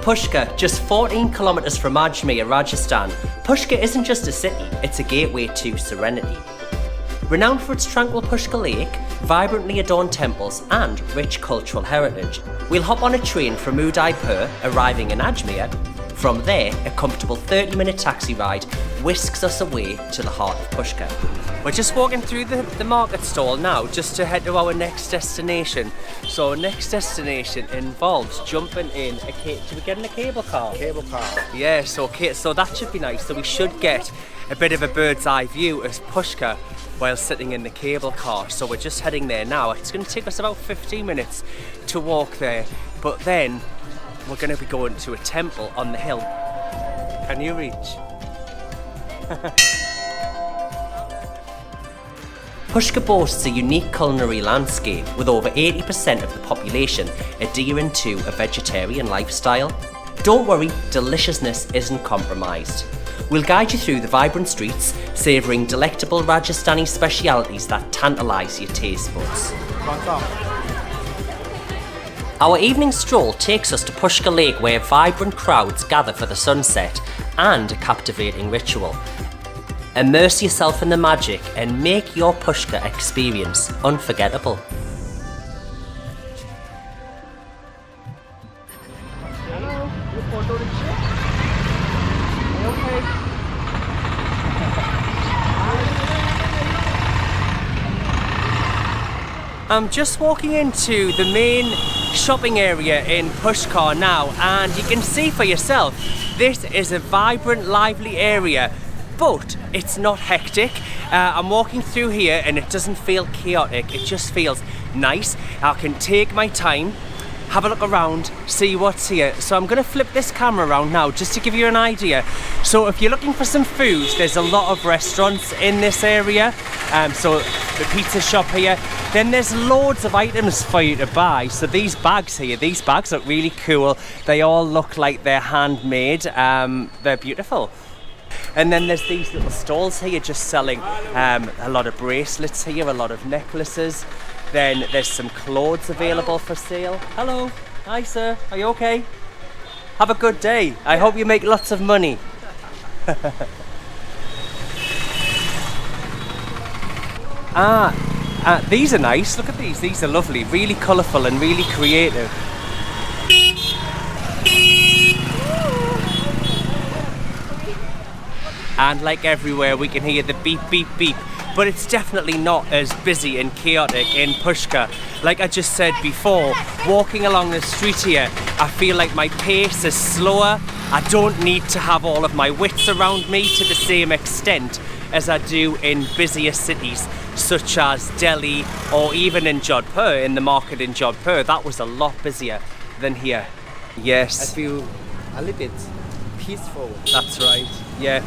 Pushkar, just 14 kilometres from Ajmer, Rajasthan. Pushkar isn't just a city, it's a gateway to serenity. Renowned for its tranquil Pushkar Lake, vibrantly adorned temples and rich cultural heritage, we'll hop on a train from Udaipur, arriving in Ajmer. From there, a comfortable 30-minute taxi ride whisks us away to the heart of Pushkar. We're just walking through the market stall now, just to head to our next destination. So our next destination involves jumping in should we get in a cable car? Cable car. Yeah, so that should be nice. So we should get a bit of a bird's eye view of Pushkar while sitting in the cable car. So we're just heading there now. It's going to take us about 15 minutes to walk there, but then we're going to be going to a temple on the hill. Can you reach? Pushkar boasts a unique culinary landscape with over 80% of the population adhering to a vegetarian lifestyle. Don't worry, deliciousness isn't compromised. We'll guide you through the vibrant streets, savouring delectable Rajasthani specialities that tantalise your taste buds. Our evening stroll takes us to Pushkar Lake, where vibrant crowds gather for the sunset and a captivating ritual. Immerse yourself in the magic and make your Pushkar experience unforgettable. Hello, you photo rickshaw? Okay. I'm just walking into the main shopping area in Pushkar now, and you can see for yourself, this is a vibrant, lively area. But it's not hectic. I'm walking through here and it doesn't feel chaotic, it just feels nice. I can take my time, have a look around, see what's here. So I'm going to flip this camera around now just to give you an idea. So if you're looking for some food, there's a lot of restaurants in this area. So the pizza shop here. Then there's loads of items for you to buy. So these bags here, these bags look really cool. They all look like they're handmade. They're beautiful. And then there's these little stalls here just selling a lot of bracelets here, a lot of necklaces. Then there's some clothes available for sale. Hello. Hi sir, are you okay? Have a good day. I hope you make lots of money. These are nice. Look at these. These are lovely. Really colourful and really creative. And like everywhere, we can hear the beep, beep, beep. But it's definitely not as busy and chaotic in Pushkar. Like I just said before, walking along the street here, I feel like my pace is slower. I don't need to have all of my wits around me to the same extent as I do in busier cities such as Delhi or even in Jodhpur, in the market in Jodhpur. That was a lot busier than here. Yes. I feel a little bit peaceful. That's right, yeah.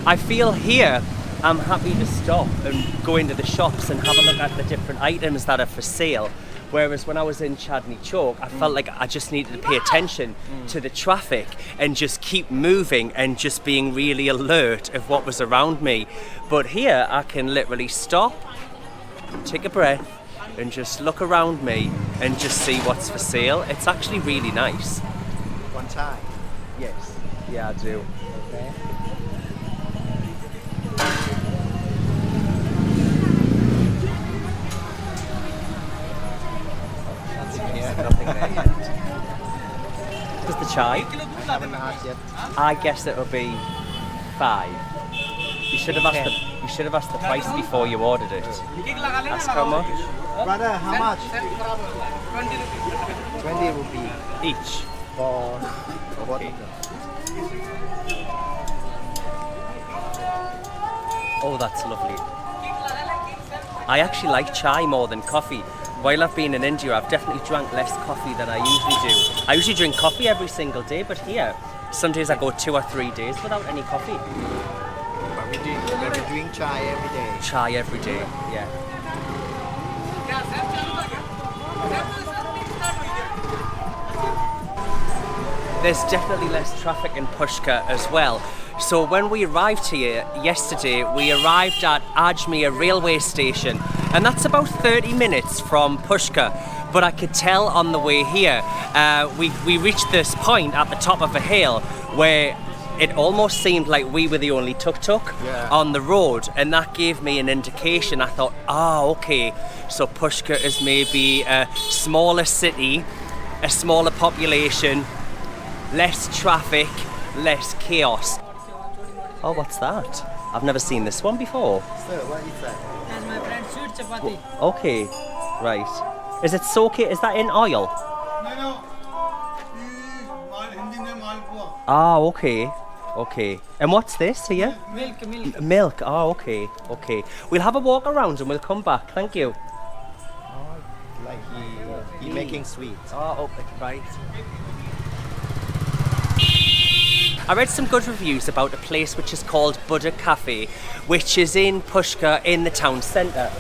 I feel here I'm happy to stop and go into the shops and have a look at the different items that are for sale. Whereas when I was in Chandni Chowk, I felt like I just needed to pay attention to the traffic and just keep moving and just being really alert of what was around me. But here I can literally stop, take a breath and just look around me and just see what's for sale. It's actually really nice. One time? Yes. Yeah, I do. Okay. Nothing there yet. Does the chai? I haven't asked yet. I guess it'll be 5. You should have asked the price before you ordered it. Ask how much? Brother, how much? 20 rupees. Each. For what? Oh, that's lovely. I actually like chai more than coffee. While I've been in India, I've definitely drank less coffee than I usually do. I usually drink coffee every single day, but here, some days I go 2 or 3 days without any coffee. But we drink chai every day. Chai every day, yeah. There's definitely less traffic in Pushkar as well. So when we arrived here yesterday, we arrived at Ajmer railway station, and that's about 30 minutes from Pushkar. but I could tell on the way here, we reached this point at the top of a hill where it almost seemed like we were the only tuk-tuk on the road, and that gave me an indication. I thought, okay, so Pushkar is maybe a smaller city, a smaller population, less traffic, less chaos. Oh, what's that? I've never seen this one before. Sir, what is that? That's my friend sweet chapati. Okay, right. Is it soak? Is that in oil? No. Hindi mein malpua. Ah, okay. Okay. And what's this here? Milk. Milk. Oh, okay. Okay. We'll have a walk around and we'll come back. Thank you. Like he making sweets. Oh, right. I read some good reviews about a place which is called Buddha Cafe, which is in Pushkar in the town centre.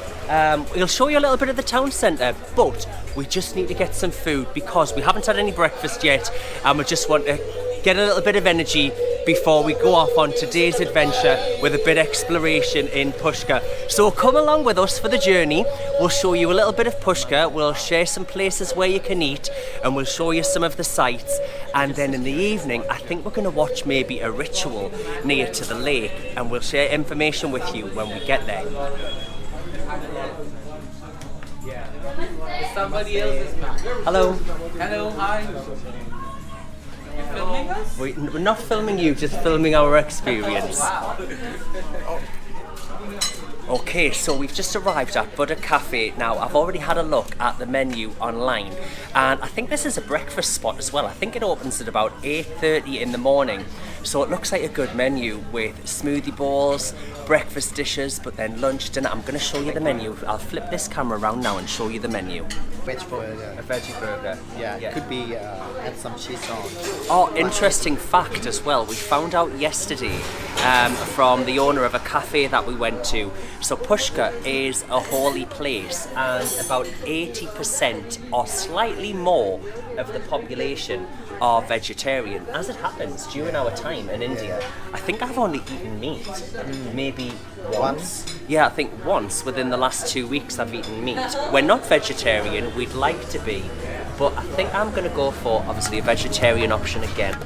We'll show you a little bit of the town centre, but we just need to get some food because we haven't had any breakfast yet, and we just want to get a little bit of energy before we go off on today's adventure with a bit of exploration in Pushkar. So come along with us for the journey. We'll show you a little bit of Pushkar, we'll share some places where you can eat, and we'll show you some of the sights. And then in the evening, I think we're going to watch maybe a ritual near to the lake, and we'll share information with you when we get there. Somebody else's map. Hello. Hello, hi. You filming us? We're not filming you, just filming our experience. Okay, so we've just arrived at Buddha Cafe. Now, I've already had a look at the menu online, and I think this is a breakfast spot as well. I think it opens at about 8:30 in the morning. So it looks like a good menu with smoothie bowls, breakfast dishes, but then lunch, dinner. I'm going to show you the menu. I'll flip this camera around now and show you the menu. Veg burger. A veggie burger. Yeah, could be add some cheese on. Oh, interesting fact as well. We found out yesterday from the owner of a cafe that we went to. So Pushkar is a holy place, and about 80% or slightly more of the population are vegetarian. As it happens, during our time in India, I think I've only eaten meat. Maybe once. Yeah, I think once within the last 2 weeks I've eaten meat. We're not vegetarian, we'd like to be, but I think I'm going to go for obviously a vegetarian option again.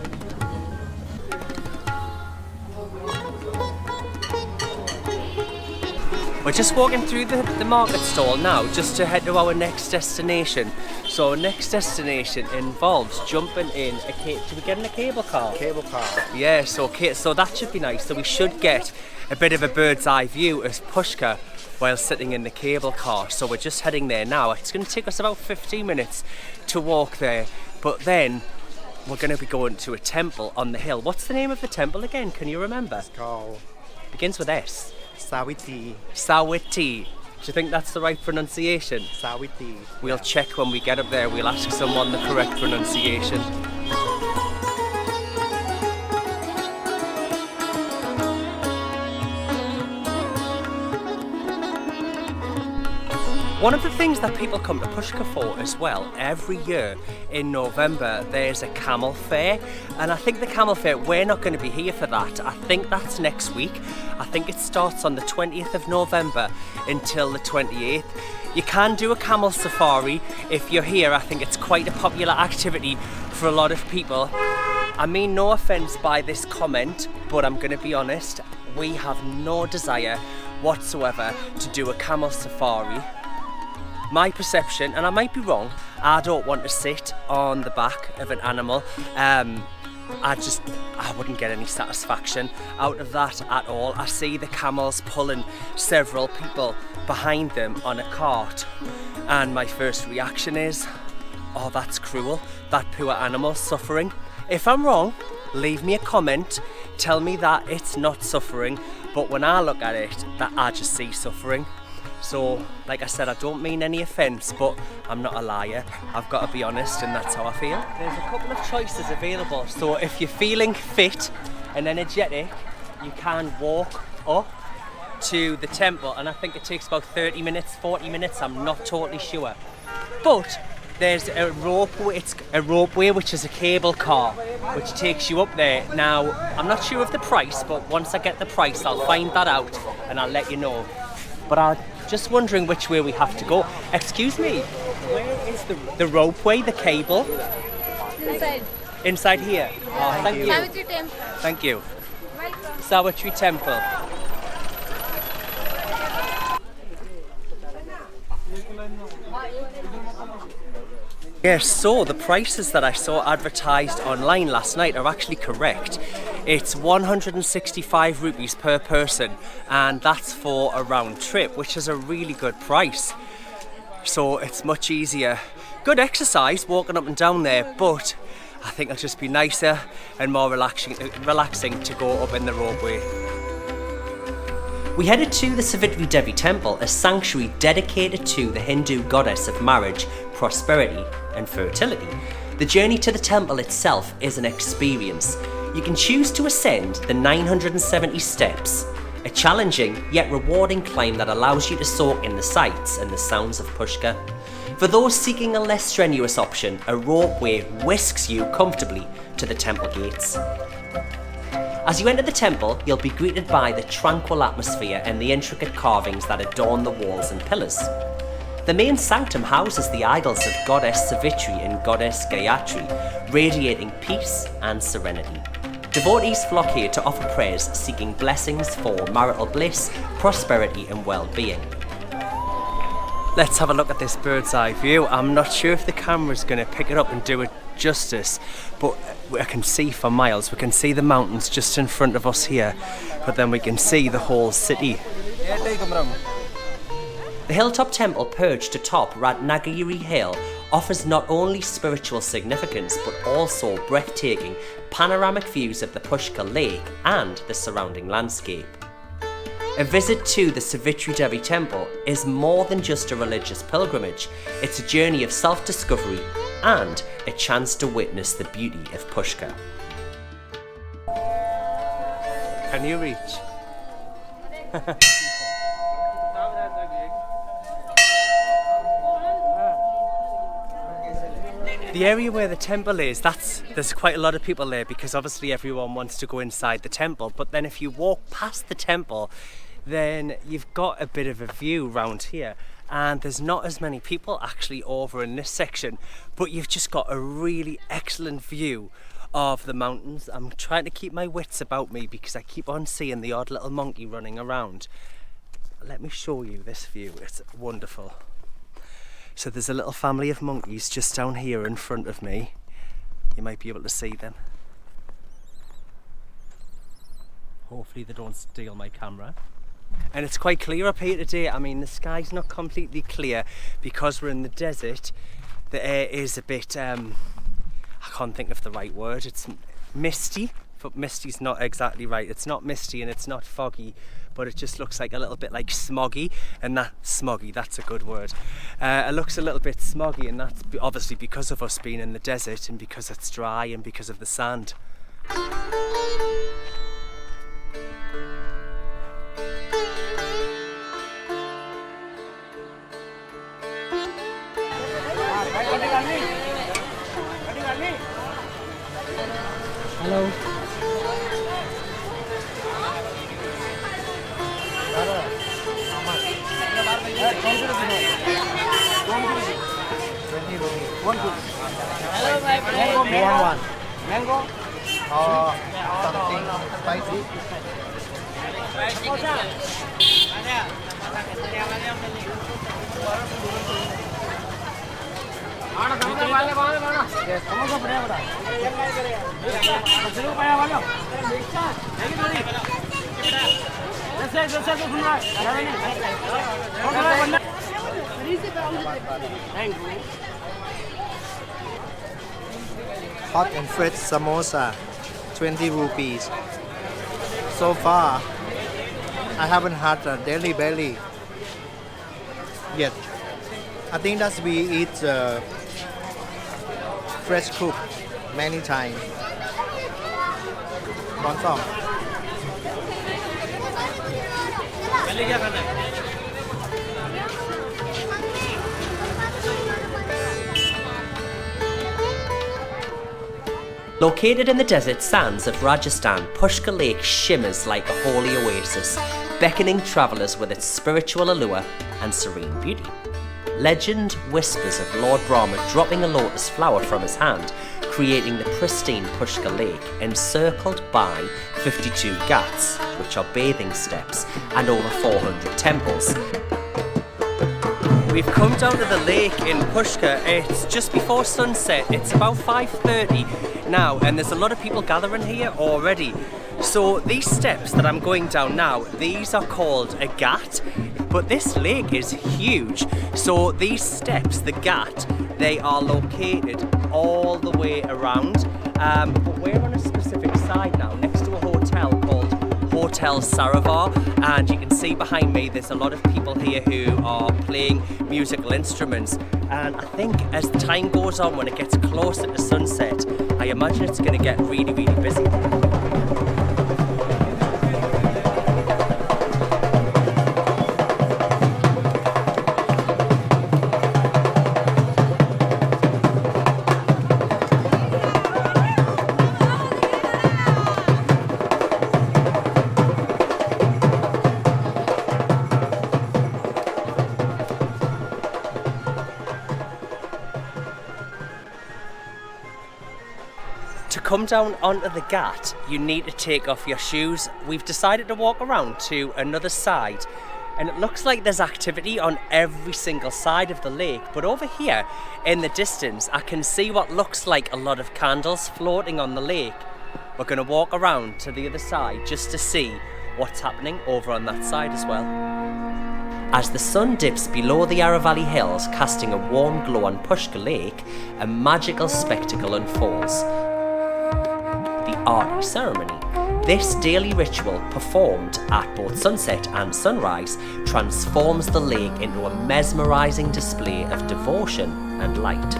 We're just walking through the market stall now just to head to our next destination. So our next destination involves jumping in a do we get in a cable car? Cable car. Yeah, so that should be nice. So we should get a bit of a bird's eye view of Pushkar while sitting in the cable car. So we're just heading there now. It's going to take us about 15 minutes to walk there, but then we're going to be going to a temple on the hill. What's the name of the temple again? Can you remember? It's called Begins with S. Sawiti. Sawiti. Do you think that's the right pronunciation? Sawiti. We'll check when we get up there. We'll ask someone the correct pronunciation. One of the things that people come to Pushkar for as well, every year in November there's a camel fair, and I think the camel fair, we're not going to be here for that. I think that's next week. I think it starts on the 20th of November until the 28th. You can do a camel safari if you're here. I think it's quite a popular activity for a lot of people. I mean no offence by this comment, but I'm going to be honest, we have no desire whatsoever to do a camel safari. My perception, and I might be wrong, I don't want to sit on the back of an animal. I wouldn't get any satisfaction out of that at all. I see the camels pulling several people behind them on a cart, and my first reaction is, oh, that's cruel, that poor animal suffering. If I'm wrong, leave me a comment, tell me that it's not suffering, but when I look at it, that I just see suffering. So, like I said, I don't mean any offence, but I'm not a liar. I've got to be honest, and that's how I feel. There's a couple of choices available. So if you're feeling fit and energetic, you can walk up to the temple, and I think it takes about 30 minutes, 40 minutes, I'm not totally sure. But there's a ropeway, it's a ropeway which is a cable car, which takes you up there. Now, I'm not sure of the price, but once I get the price, I'll find that out and I'll let you know. But I'm just wondering which way we have to go. Excuse me, Where is the ropeway, the cable? Inside. Inside here. Oh, thank you. Savitri Temple. Thank you. Welcome. Savitri Temple. Yes, so the prices that I saw advertised online last night are actually correct. It's 165 rupees per person, and that's for a round trip, which is a really good price. So it's much easier. Good exercise walking up and down there, but I think it'll just be nicer and more relaxing to go up in the ropeway. We headed to the Savitri Devi Temple, a sanctuary dedicated to the Hindu goddess of marriage, prosperity and fertility. The journey to the temple itself is an experience. You can choose to ascend the 970 steps, a challenging yet rewarding climb that allows you to soak in the sights and the sounds of Pushkar. For those seeking a less strenuous option, a ropeway whisks you comfortably to the temple gates. As you enter the temple, you'll be greeted by the tranquil atmosphere and the intricate carvings that adorn the walls and pillars. The main sanctum houses the idols of Goddess Savitri and Goddess Gayatri, radiating peace and serenity. Devotees flock here to offer prayers seeking blessings for marital bliss, prosperity and well-being. Let's have a look at this bird's eye view. I'm not sure if the camera's going to pick it up and do it justice, but I can see for miles. We can see the mountains just in front of us here, but then we can see the whole city. The hilltop temple perched atop Ratnagiri Hill offers not only spiritual significance but also breathtaking panoramic views of the Pushkar Lake and the surrounding landscape. A visit to the Savitri Devi Temple is more than just a religious pilgrimage. It's a journey of self-discovery and a chance to witness the beauty of Pushkar. Can you reach? The area where the temple is, there's quite a lot of people there because obviously everyone wants to go inside the temple, but then if you walk past the temple, then you've got a bit of a view round here, and there's not as many people actually over in this section, but you've just got a really excellent view of the mountains. I'm trying to keep my wits about me because I keep on seeing the odd little monkey running around. Let me show you this view, it's wonderful. So there's a little family of monkeys just down here in front of me. You might be able to see them. Hopefully they don't steal my camera. And it's quite clear up here today. I mean, the sky's not completely clear because we're in the desert. The air is a bit, I can't think of the right word. It's misty, but misty's not exactly right. It's not misty and it's not foggy, but it just looks like a little bit like smoggy, and that's a good word. It looks a little bit smoggy, and that's obviously because of us being in the desert and because it's dry and because of the sand. Hello. Hello, my friend. One. Mango? Something spicy? Hot and fresh samosa, 20 rupees. So far, I haven't had a daily belly yet. I think that we eat fresh cooked many times. Located in the desert sands of Rajasthan, Pushkar Lake shimmers like a holy oasis, beckoning travellers with its spiritual allure and serene beauty. Legend whispers of Lord Brahma dropping a lotus flower from his hand, creating the pristine Pushkar Lake, encircled by 52 Ghats, which are bathing steps, and over 400 temples. We've come down to the lake in Pushkar. It's just before sunset. It's about 5:30 now, and there's a lot of people gathering here already. So these steps that I'm going down now, these are called a Ghat, but this lake is huge. So these steps, the Ghat, they are located all the way around, but we're on a specific side now, next to a hotel called Hotel Saravar, and you can see behind me there's a lot of people here who are playing musical instruments, and I think as the time goes on, when it gets closer to sunset, I imagine it's going to get really, really busy. To come down onto the Ghat, you need to take off your shoes. We've decided to walk around to another side, and it looks like there's activity on every single side of the lake, but over here in the distance I can see what looks like a lot of candles floating on the lake. We're going to walk around to the other side just to see what's happening over on that side as well. As the sun dips below the Aravalli Hills, casting a warm glow on Pushkar Lake, a magical spectacle unfolds. The Aarti ceremony. This daily ritual, performed at both sunset and sunrise, transforms the lake into a mesmerizing display of devotion and light.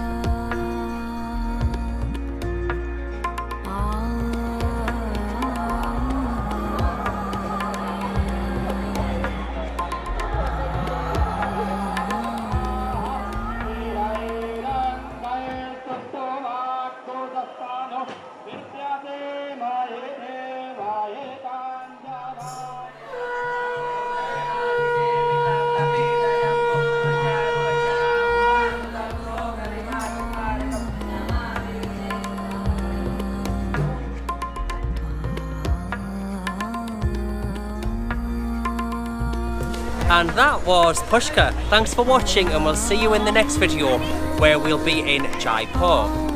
And that was Pushkar. Thanks for watching, and we'll see you in the next video where we'll be in Jaipur.